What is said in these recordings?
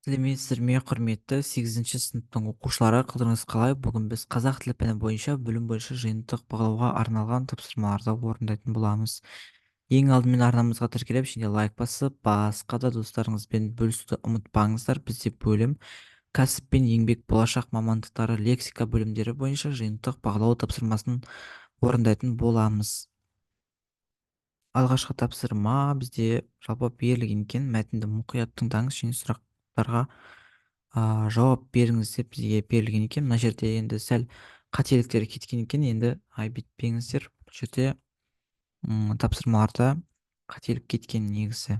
Сәлеметсіздер ме, құрметті 8-ші сыныптың оқушылары, қалдарыңыз қалай? Бүгін біз қазақ тілі пәні бойынша бөлім бойынша жиынтық бағалауға арналған тапсырмаларды орындайтын боламыз. Ең алдымен арнамызға тіркеліп, және лайк басып, басқа да достарыңызбен бөлісуді ұмытпаңыздар. Бізде бөлім кәсіп пен еңбек, болашақ мамандықтары, лексика бөлімдері бойынша жиынтық бағалау тапсырмасын орындайтын боламыз. Алғашқы тапсырма бізде жалпы берілген екен. Мәтінді мұқият тыңдаңыз және сұрақтарға жауап беріңіз деп бізге берілген екен. Мына жерде енді сәл қателіктер кеткен екен. Енді айбетпеңіздер. Бұл жерде тапсырмаларда қателік кеткен негізі.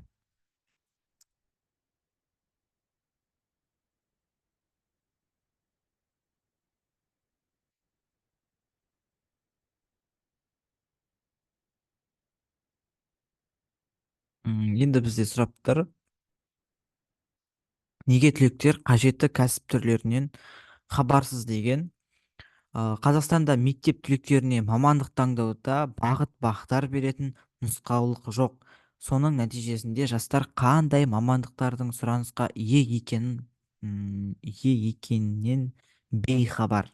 Енді бізде сұрап тұр. Неге түлектер қажетті кәсіп түрлерінен хабарсыз деген. Қазақстанда мектеп түлектеріне мамандық таңдауда бағыт-бағдар беретін нұсқаулық жоқ. Соның нәтижесінде жастар қандай мамандықтардың сұранысқа ие екенінен бейхабар.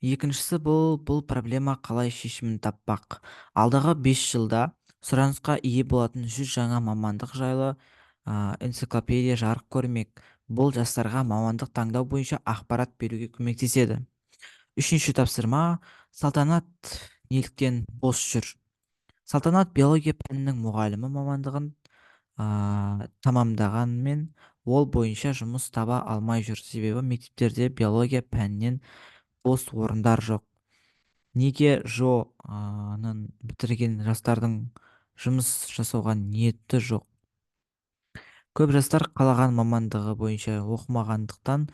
Екіншісі бұл проблема қалай шешімін таппақ. Алдағы 5 жылда сұранысқа ие болатын 100 жаңа мамандық жайлы энциклопедия жарық көрмек. Бұл жастарға мамандық таңдау бойынша ақпарат беруге көмектеседі. Үшінші тапсырма, Салтанат неліктен бос жүр? Салтанат биология пәнінің мұғалімі мамандығын тамамдағанмен ол бойынша жұмыс таба алмай жүр. Себебі мектептерде биология пәнінен бос орындар жоқ. Неге ның бітірген жастардың жұмыс жасауға ниеті жоқ? Көп жастар қалаған мамандығы бойынша оқымағандықтан,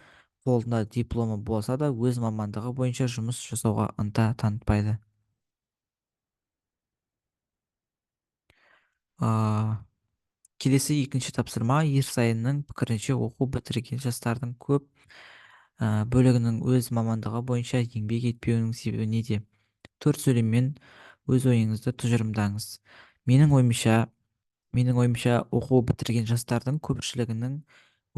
қолында дипломы болса да өз мамандығы бойынша жұмыс жасауға ынта танытпайды. Келесі екінші тапсырма, Ерсайынның пікірінше оқу бітірген жастардың көп бөлігінің өз мамандығы бойынша еңбек етпеуінің себебі неде? 4 сөйлеммен өз ойыңызды тұжырымдаңыз. Менің ойымша оқу бітірген жастардың көпшілігінің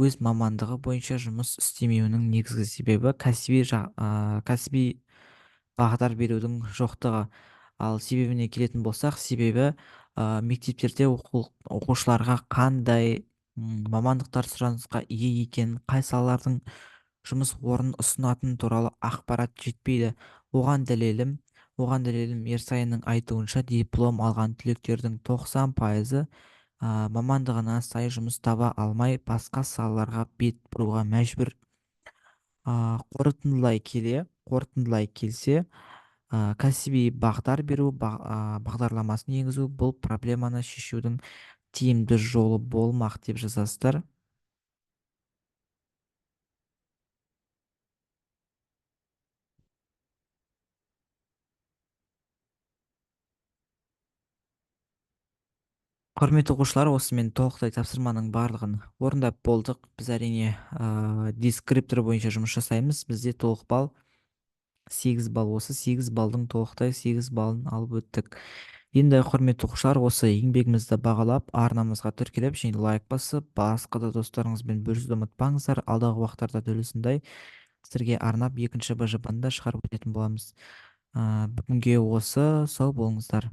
өз мамандығы бойынша жұмыс істемеуінің негізгі себебі кәсіби бағдар берудің жоқтығы. Ал себебіне келетін болсақ, себебі мектептерде оқушыларға қандай мамандықтар сұранысқа ие екенін, қай салалардың жұмыс орнын ұсынатын туралы ақпарат жетпейді. Оған дәлелім Ерсайынның айтуынша, диплом алған түлектердің 90%-ы мамандығына сай жұмыс таба алмай, басқа салаларға бет бұруға мәжбүр. Қорытындылай келсе, кәсіби бағдар беру бағдарламасын енгізу бұл проблеманы шешудің тиімді жолы болмақ деп жазасыздар. Құрметті оқушылар, осымен толықтай тапсырманың барлығын орындап болдық. Біз әрине дескриптор бойынша жұмыс жасаймыз. Бізде толық балл 8 балл. Осы 8 балдың толықтай 8 балын алып өттік. Енді құрметті оқушылар, осы еңбегімізді бағалап, арнамызға тіркеліп, және лайк басып, басқа да достарыңызбен бөлісуді ұмытпаңыздар. Алдағы уақыттарда дәл сіздерге арнап екінші БЖБ-ны да шығарып өтетін боламыз. Бүгінге осы, сау болыңыздар.